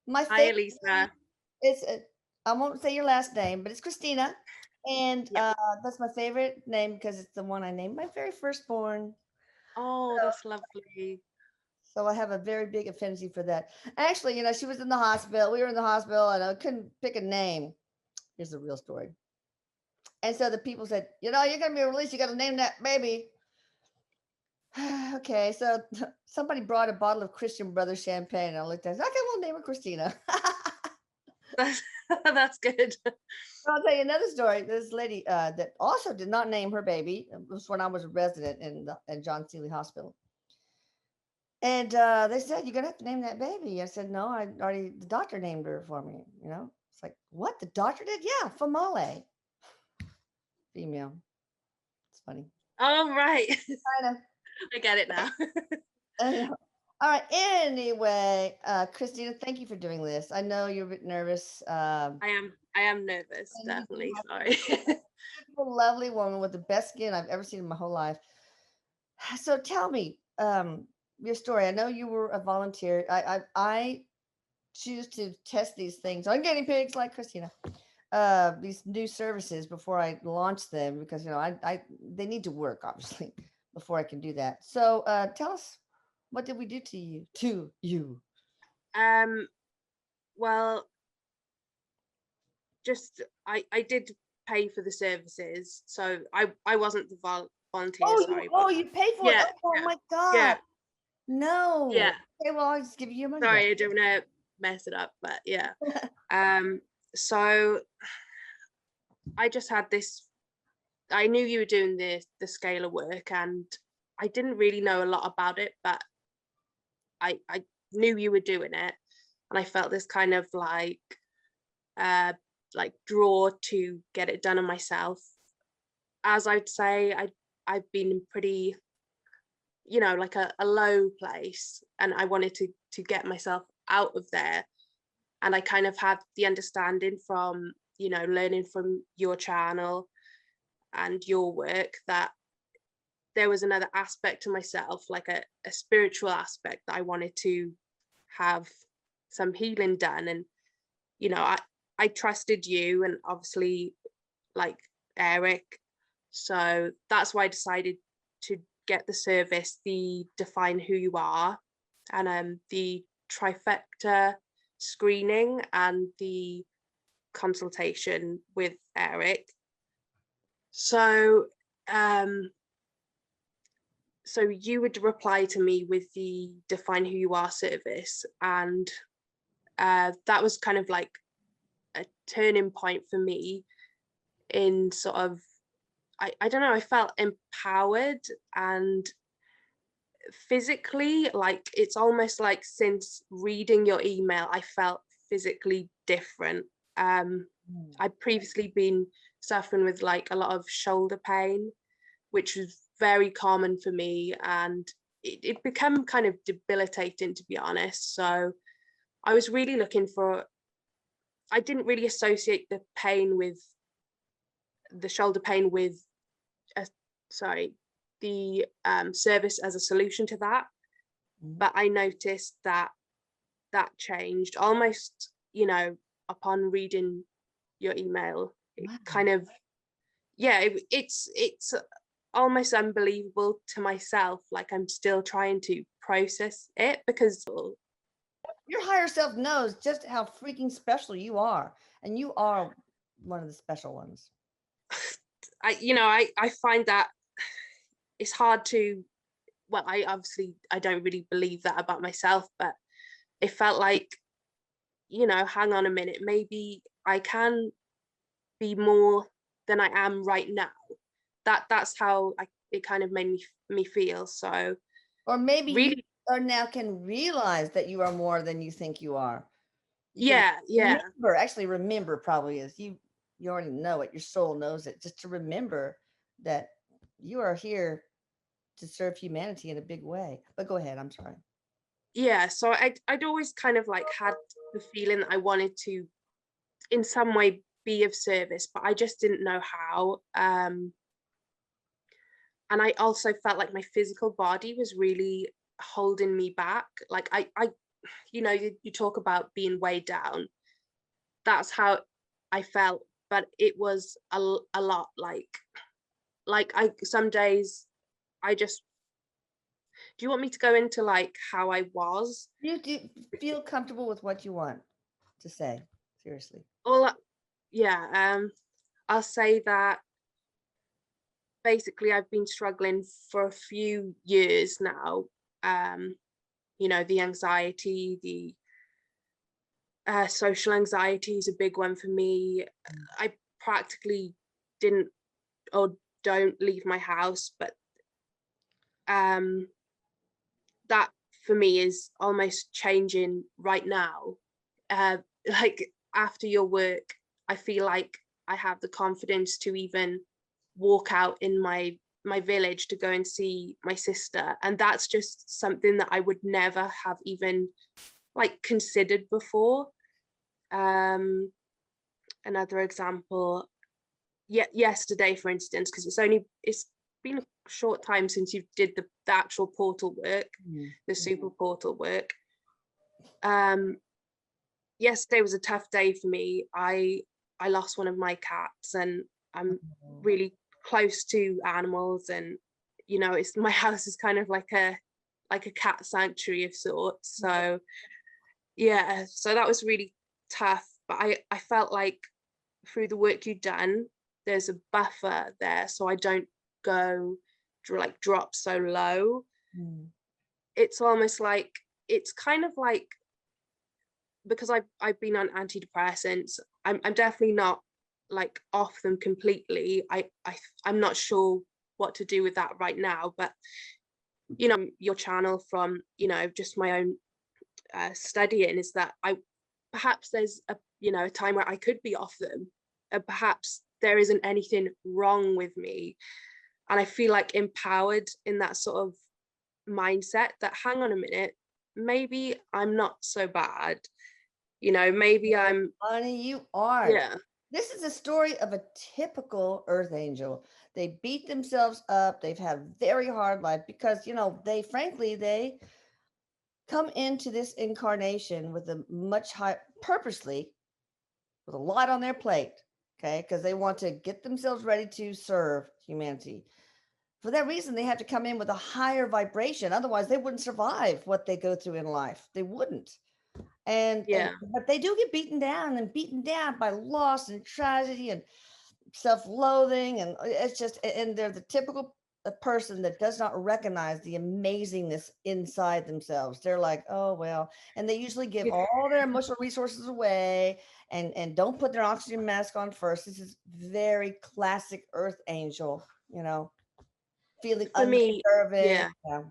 My Hi, favorite Elisa. is, I won't say your last name, but it's Christina. And Yep. that's my favorite name because it's the one I named my very firstborn. Oh, that's lovely. So I have a very big affinity for that. Actually, she was in the hospital. We were in the hospital and I couldn't pick a name. Here's the real story. And so the people said, you're going to be released. You got to name that baby. Okay, so somebody brought a bottle of Christian Brothers champagne, and I looked at it. Okay, we'll name her Christina. That's good. I'll tell you another story. This lady that also did not name her baby. It was when I was a resident in John Seeley Hospital, and they said you're gonna have to name that baby. I said no, the doctor named her for me. It's like what the doctor did? Yeah, Famale, female. It's funny. Oh, right. Kind I get it now. of. All right. Anyway, Christina, thank you for doing this. I know you're a bit nervous. I am nervous, And you definitely. have Sorry. a beautiful, lovely woman with the best skin I've ever seen in my whole life. So tell me your story. I know you were a volunteer. I choose to test these things on guinea pigs like Christina. These new services before I launch them because I they need to work obviously before I can do that. So tell us, what did we do to you? To you? Well, just I did pay for the services, so I wasn't the volunteer. Sorry, but You pay for it. yeah, Oh yeah, my God. yeah, No. yeah. Okay, well, I'll just give you your money back. Sorry, I don't want to mess it up, but yeah. So I just had this. I knew you were doing the scalar work, and I didn't really know a lot about it, but I knew you were doing it, and I felt this kind of uh draw to get it done on myself. As I'd say, I've been pretty, like a low place, and I wanted to get myself out of there. And I kind of had the understanding from, learning from your channel and your work that there was another aspect to myself, like a spiritual aspect that I wanted to have some healing done. And I trusted you, and obviously like Eric, so that's why I decided to get the service, the Define Who You Are, and the trifecta screening and the consultation with Eric. So so you would reply to me with the Define Who You Are service, and that was kind of like a turning point for me in sort of, I don't know, I felt empowered, and physically, like it's almost like since reading your email I felt physically different. I'd previously been suffering with like a lot of shoulder pain, which was very common for me, and it became kind of debilitating, to be honest. So I was really looking for, I didn't really associate the pain with the shoulder pain with a, sorry, the service as a solution to that. But I noticed that changed almost, upon reading your email. It kind of, yeah, it's almost unbelievable to myself. Like I'm still trying to process it, because Your higher self knows just how freaking special you are, and you are one of the special ones. I find that it's hard to, well, I don't really believe that about myself, but it felt like, hang on a minute, maybe I can be more than I am right now. That's how it kind of made me feel. So Or maybe you really, are now can realize that you are more than you think you are. You can yeah, remember probably is you already know it. Your soul knows it. Just to remember that you are here to serve humanity in a big way. But go ahead. I'm sorry. yeah. So I'd always kind of like had the feeling that I wanted to in some way be of service, but I just didn't know how. And I also felt like my physical body was really holding me back. Like you talk about being weighed down. That's how I felt, but it was a lot like some days I just, do you want me to go into like how I was? You do feel comfortable with what you want to say, seriously. Yeah, I'll say that basically I've been struggling for a few years now. The anxiety, the social anxiety is a big one for me. I practically didn't or don't leave my house, but that for me is almost changing right now. Like after your work, I feel like I have the confidence to even walk out in my village to go and see my sister, and that's just something that I would never have even like considered before. Another example, yesterday, for instance, because it's been a short time since you did the actual portal work, the super portal work. Yesterday was a tough day for me. I lost one of my cats, and I'm really close to animals, and it's my house is kind of like a cat sanctuary of sorts. So yeah, so that was really tough, but I felt like through the work you've done, there's a buffer there, so I don't go like drop so low. It's almost like, it's kind of like, because I've been on antidepressants, I'm definitely not like off them completely. I'm not sure what to do with that right now, but your channel from just my own studying is that perhaps there's a time where I could be off them, and perhaps there isn't anything wrong with me, and I feel like empowered in that sort of mindset that, hang on a minute, maybe I'm not so bad, maybe I'm, Honey, you are. yeah, This is a story of a typical earth angel. They beat themselves up. They've had a very hard life because, they come into this incarnation with a much higher, purposely, with a lot on their plate, okay? Because they want to get themselves ready to serve humanity. For that reason, they have to come in with a higher vibration. Otherwise, they wouldn't survive what they go through in life. They wouldn't. But they do get beaten down by loss and tragedy and self-loathing, and it's just, and they're the typical person that does not recognize the amazingness inside themselves. They're like, oh well, and they usually give all their emotional resources away and don't put their oxygen mask on first. This is very classic earth angel, feeling for me, undeserving. yeah.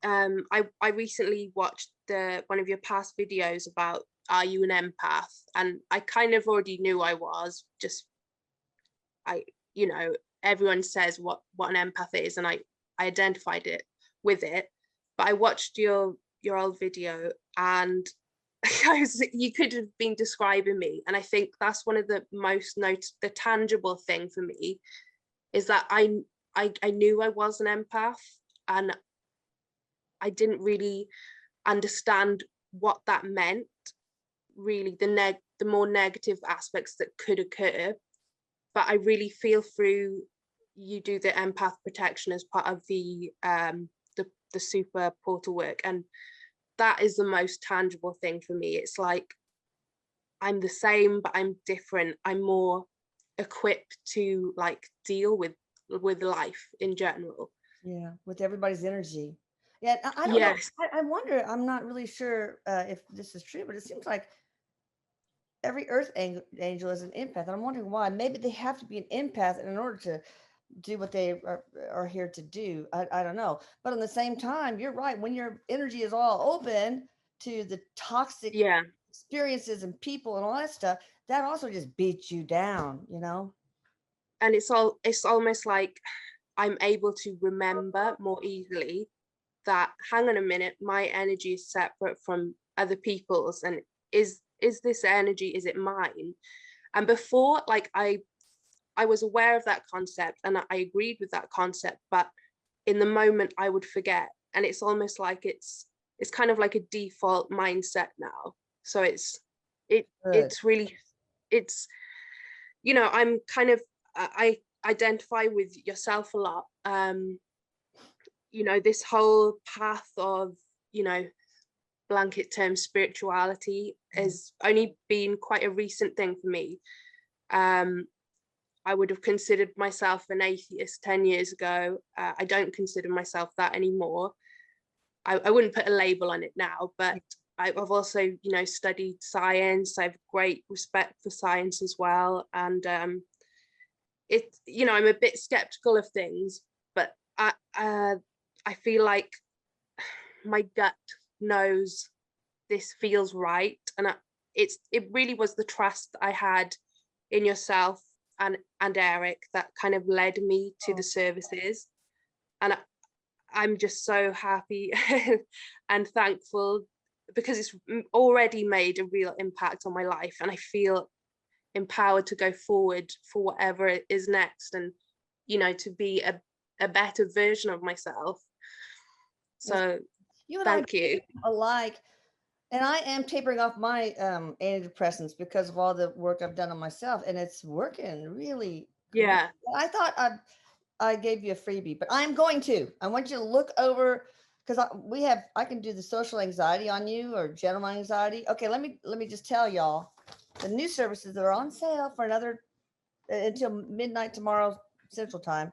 I recently watched one of your past videos about, are you an empath? And I kind of already knew I was, just everyone says what an empath is, and I identified it with it. But I watched your old video, and you could have been describing me, and I think that's one of the most the tangible thing for me is that I knew I was an empath, and I didn't really understand what that meant, really, the more negative aspects that could occur. But I really feel through, you do the empath protection as part of the super portal work, and that is the most tangible thing for me. It's like I'm the same, but I'm different. I'm more equipped to like deal with life in general. Yeah, with everybody's energy. Yeah, I don't know. Yes. I wonder, I'm not really sure if this is true, but it seems like every angel is an empath. And I'm wondering why. Maybe they have to be an empath in order to do what they are here to do. I don't know. But at the same time, you're right. When your energy is all open to the toxic Yeah. experiences and people and all that stuff, that also just beats you down. And it's almost like I'm able to remember more easily that, hang on a minute, my energy is separate from other people's, and is this energy, is it mine? And before, like I was aware of that concept, and I agreed with that concept, but in the moment I would forget. And it's almost like it's it's kind of like a default mindset now. So it's Good. really, it's, you know, I'm kind of, I identify with yourself a lot. You know, this whole path of, you know, blanket term spirituality has only been quite a recent thing for me. I would have considered myself an atheist 10 years ago. I don't consider myself that anymore. I wouldn't put a label on it now, but I've also, you know, studied science. I have great respect for science as well. And it, you know, I'm a bit skeptical of things, but I feel like my gut knows this feels right. And it really was the trust I had in yourself and Eric that kind of led me to the services. And I'm just so happy and thankful, because it's already made a real impact on my life, and I feel empowered to go forward for whatever it is next, and, you know, to be a better version of myself. So You and thank I you. alike. And I am tapering off my antidepressants because of all the work I've done on myself, and it's working really great. Yeah. I thought I gave you a freebie, but I'm going to. I want you to look over, because I can do the social anxiety on you, or general anxiety. Okay, let me just tell y'all the new services that are on sale for another until midnight tomorrow Central Time.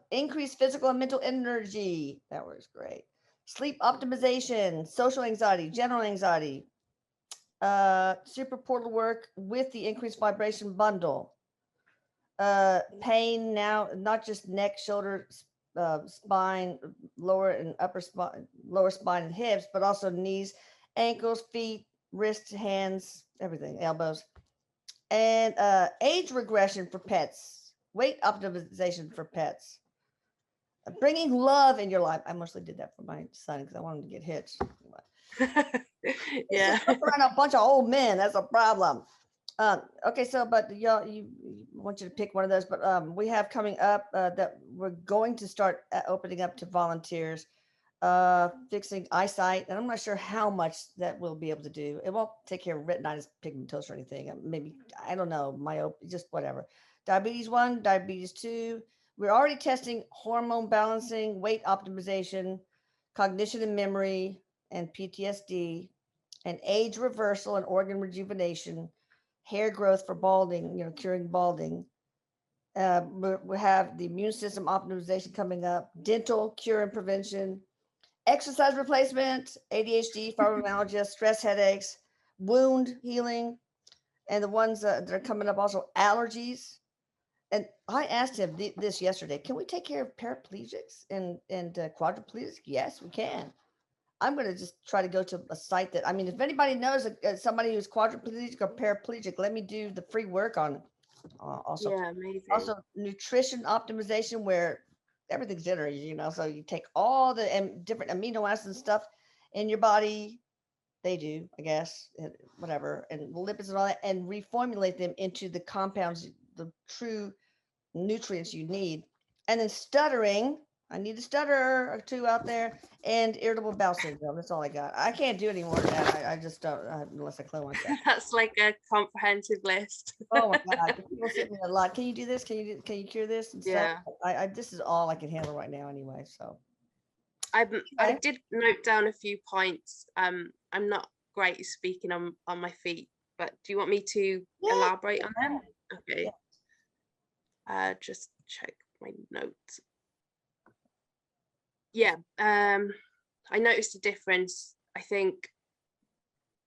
Increased physical and mental energy. That works great. Sleep optimization, social anxiety, general anxiety, super portal work with the increased vibration bundle. Pain now, not just neck, shoulder, spine, lower and upper spine, lower spine and hips, but also knees, ankles, feet, wrists, hands, everything, elbows. And age regression for pets, weight optimization for pets. Bringing love in your life. I mostly did that for my son because I wanted to get hitched. Yeah. Around a bunch of old men. That's a problem. Okay, so but y'all, you want you to pick one of those. But we have coming up that we're going to start opening up to volunteers, fixing eyesight, and I'm not sure how much that we'll be able to do. It won't take care of retinitis pigmentosa or anything. Maybe, I don't know, just whatever. Diabetes 1, diabetes 2. We're already testing hormone balancing, weight optimization, cognition and memory, and PTSD, and age reversal and organ rejuvenation, hair growth for balding, you know, curing balding. We have the immune system optimization coming up, dental cure and prevention, exercise replacement, ADHD, fibromyalgia, stress headaches, wound healing, and the ones that are coming up also allergies. And I asked him this yesterday, can we take care of paraplegics and quadriplegics? Yes, we can. I'm going to just try to go to a site that, I mean, if anybody knows somebody who's quadriplegic or paraplegic, let me do the free work on also. Yeah, amazing. Also, nutrition optimization, where everything's generated, you know, so you take all the different amino acids and stuff in your body. They do, I guess, whatever, and lipids and all that, and reformulate them into the compounds, the true nutrients you need. And then stuttering, I need a stutterer or two out there, and irritable bowel syndrome. That's all I got. I can't do any more than that. I just don't, unless I clone myself. That's like a comprehensive list. Oh my God. People send me a lot. Can you do this? Can you cure this and stuff? Yeah. This is all I can handle right now anyway. So I okay. did note down a few points. I'm not great at speaking on my feet, but do you want me to elaborate on them? Okay. Just check my notes. Yeah. I noticed a difference. I think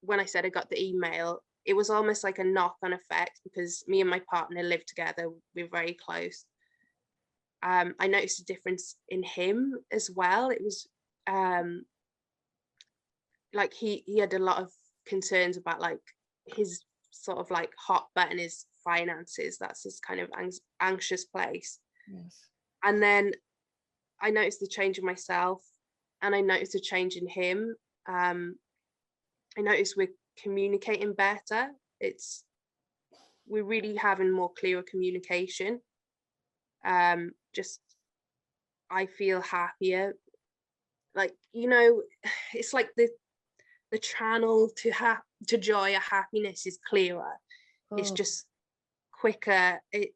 when I said I got the email, it was almost like a knock-on effect, because me and my partner live together. We're very close. I noticed a difference in him as well. It was like he had a lot of concerns about like his sort of like hot button, his finances. That's his kind of anxious place. Yes. And then I noticed the change in myself, and I noticed a change in him. I noticed we're communicating better. We're really having more clearer communication. Just I feel happier. like, it's like the channel to joy or happiness is clearer. It's Oh, just quicker. It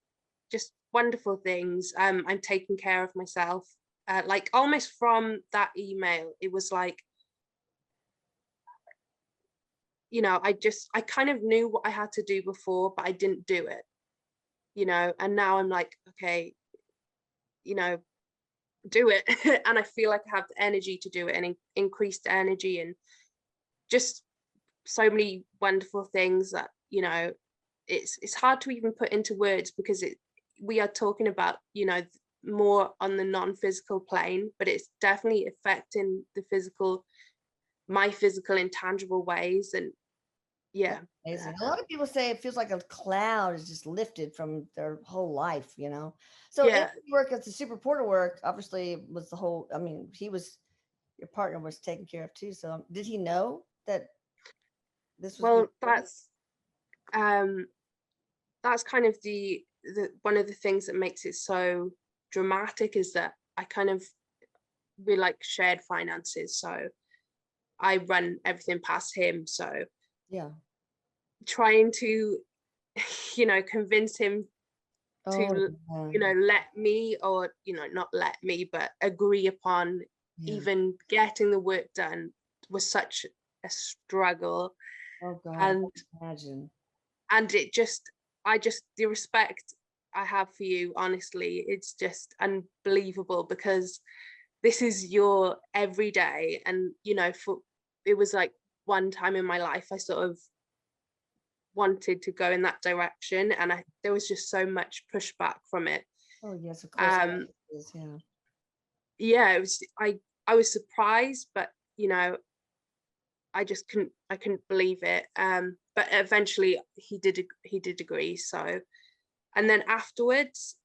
just wonderful things. I'm taking care of myself. Like almost from that email, it was like, I kind of knew what I had to do before, but I didn't do it, and now I'm like, okay, do it. And I feel like I have the energy to do it, and increased energy, and just so many wonderful things that, it's hard to even put into words, because we are talking about, more on the non-physical plane, but it's definitely affecting my physical intangible ways. And yeah. amazing. A lot of people say it feels like a cloud is just lifted from their whole life, So Yeah. energy work as the super portal work, obviously was the whole, your partner was taken care of too. So did he know that this was being Well, that's kind of the one of the things that makes it so dramatic, is that we like shared finances, so I run everything past him. So yeah. trying to convince him Oh, to yeah. let me, or not let me, but agree upon Yeah. even getting the work done was such a struggle. Oh God, I and can imagine. and the respect I have for you, honestly, it's just unbelievable, because this is your everyday. And it was like one time in my life I sort of wanted to go in that direction, and there was just so much pushback from it. Oh yes, of course. um Yeah. yeah, it was, I was surprised, but I couldn't believe it. But eventually he did agree. So, and then afterwards,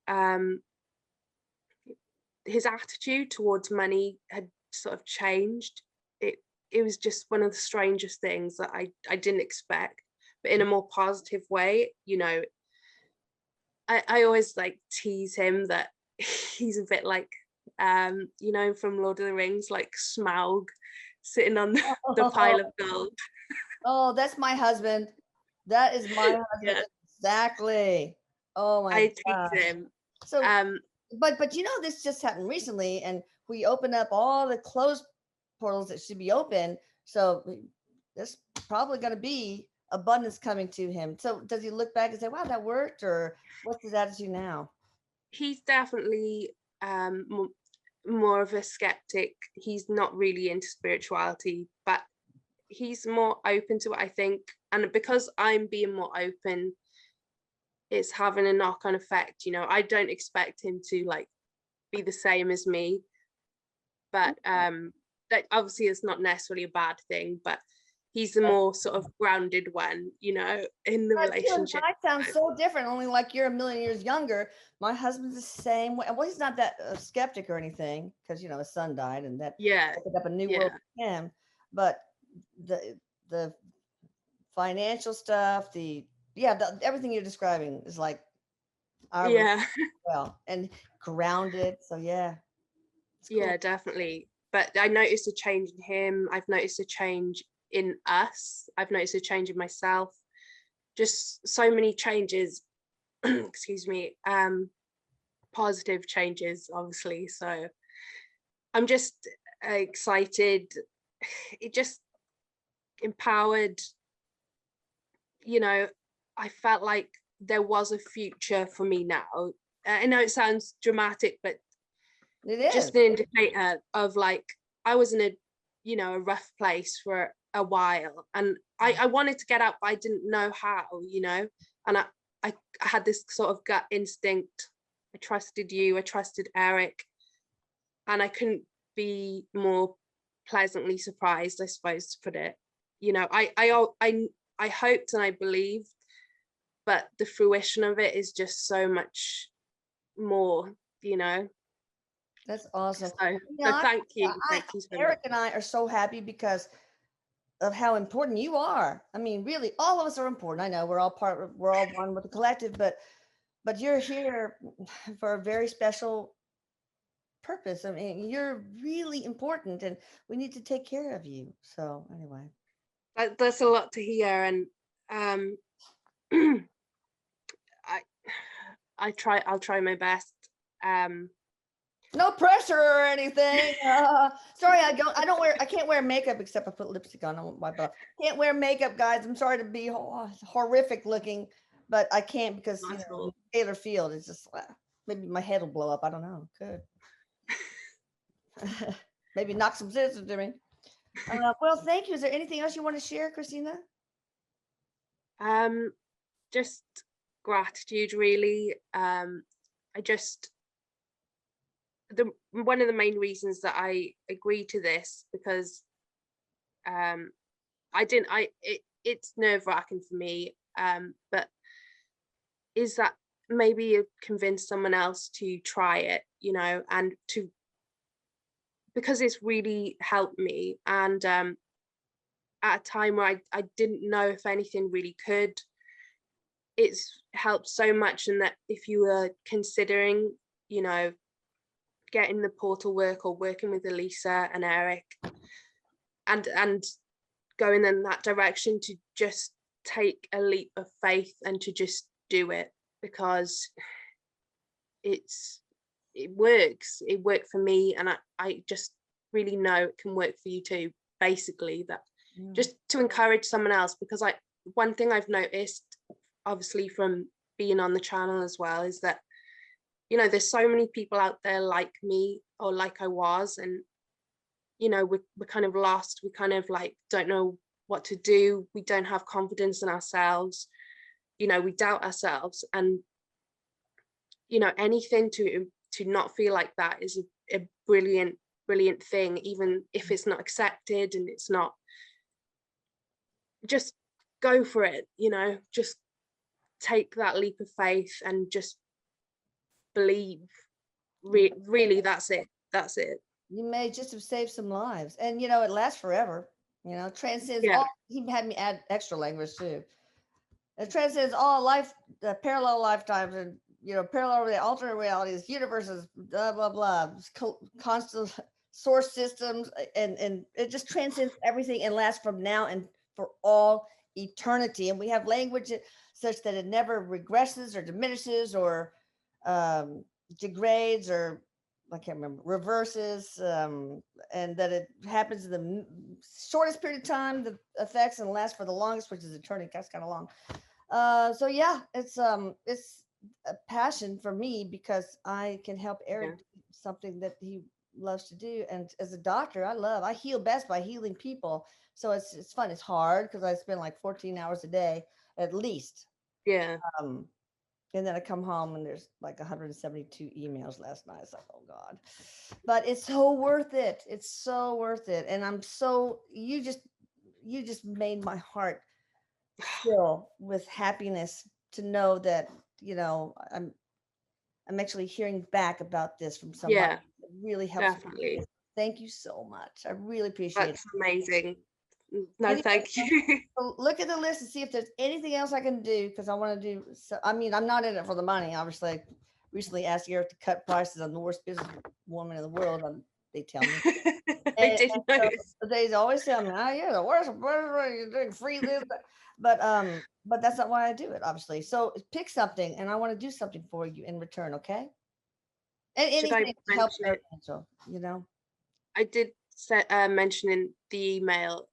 his attitude towards money had sort of changed. It was just one of the strangest things that I didn't expect, but in a more positive way. I always like tease him that he's a bit like, from Lord of the Rings, like Smaug sitting on the pile of gold. Oh, that's my husband. That is my husband. Yeah, Exactly. Oh my I tease gosh. him. So, Um, but this just happened recently, and we opened up all the closed portals that should be open. So there's probably going to be abundance coming to him. So does he look back and say, "Wow, that worked," or what's his attitude now? he's definitely more of a skeptic. He's not really into spirituality, but he's more open to it, I think. And because I'm being more open, it's having a knock-on effect. I don't expect him to like be the same as me, but that obviously is not necessarily a bad thing, but he's the more sort of grounded one, in the But you and relationship. I sound so different, only like you're a million years younger. My husband's the same way. Well, he's not that skeptic or anything, because his son died, and that Yeah, opened up a new world yeah, for him. But the financial stuff, everything you're describing is like our yeah. well and grounded. So yeah, it's cool. Yeah, definitely. But I noticed a change in him. I've noticed a change in us. I've noticed a change in myself. Just so many changes. Excuse me. Positive changes, obviously. So I'm just excited. It just empowered. I felt like there was a future for me now. I know it sounds dramatic, but It is. just an indicator of like, I was in a rough place for a while, and I wanted to get out, but I didn't know how, and I had this sort of gut instinct. I trusted you, I trusted Eric, and I couldn't be more pleasantly surprised, I suppose, to put it. I hoped and I believed, but the fruition of it is just so much more, That's awesome. so, so thank you I so much. Eric and I are so happy because of how important you are. I mean, really, all of us are important. I know we're all one with the collective, but you're here for a very special purpose. I mean, you're really important, and we need to take care of you. So anyway, That's a lot to hear, and I I'll try my best. no pressure or anything. Sorry, I can't wear makeup except I put lipstick on. I won't wipe it off. Can't wear makeup, guys. I'm sorry to be horrific looking, but I can't because Not at all. Taylor Field is just maybe my head will blow up. I don't know. Good. Maybe knock some sense into me. Well, thank you. Is there anything else you want to share, Christina? Just gratitude, really. One of the main reasons that I agreed to this, because it's nerve-wracking for me, but is that maybe you convince someone else to try it, and because it's really helped me, and at a time where I didn't know if anything really could. It's helped so much, and that if you were considering, getting the portal work or working with Elisa and Eric, and going in that direction, to just take a leap of faith and to just do it, because it works. It worked for me, and I just really know it can work for you too. Basically, that just to encourage someone else, because one thing I've noticed, obviously from being on the channel as well, is that there's so many people out there like me, or like I was, and we're kind of lost. We kind of don't know what to do. We don't have confidence in ourselves. We doubt ourselves, and anything to not feel like that is a brilliant thing, even if it's not accepted and it's not. Just go for it, just take that leap of faith and just believe. Really, that's it. You may just have saved some lives, and it lasts forever. Transcends Yeah. all. He had me add extra language too. It transcends all life, parallel lifetimes, and parallel alternate realities, universes, blah blah blah, constant source systems, and it just transcends everything and lasts from now and for all eternity. And we have language such that it never regresses or diminishes or degrades, or I can't remember, reverses, and that it happens in the shortest period of time, the effects, and lasts for the longest, which is eternity. That's kind of long. So yeah, it's a passion for me, because I can help Eric do something that he loves to do. And as a doctor, I heal best by healing people. So it's fun. It's hard because I spend like 14 hours a day at least. Yeah. And then I come home and there's like 172 emails last night. It's like, oh God, but it's so worth it. It's so worth it. And you just made my heart fill with happiness to know that, I'm actually hearing back about this from somebody. Yeah, it really helps definitely. me. Thank you so much. I really appreciate That's amazing. No, Anyway, thank you. look at the list and see if there's anything else I can do, because I want to do. So, I mean, I'm not in it for the money. Obviously, I recently asked Eric to cut prices on the worst business woman in the world. They tell me. I did notice. So they always tell me, "Oh, you're the worst. You're doing free this." But that's not why I do it, obviously. So pick something, and I want to do something for you in return. Okay. And Should I anything to help mention Eric, it? Angel, I did mention in the email.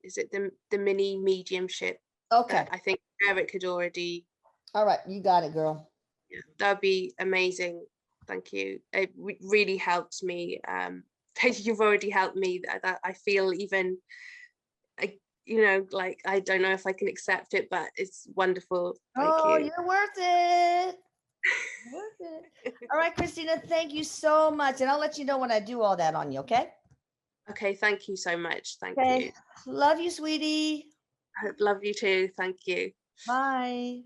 Is it the mini mediumship? Okay. I think Eric had already. All right, you got it, girl. Yeah, that'd be amazing. Thank you. It really helps me. You've already helped me. That I feel even, like I don't know if I can accept it, but it's wonderful. Thank you. You're worth it. Worth it. All right, Christina, thank you so much. And I'll let you know when I do all that on you, okay? Okay, thank you so much. Thank you. Love you, sweetie. I love you too. Thank you. Bye.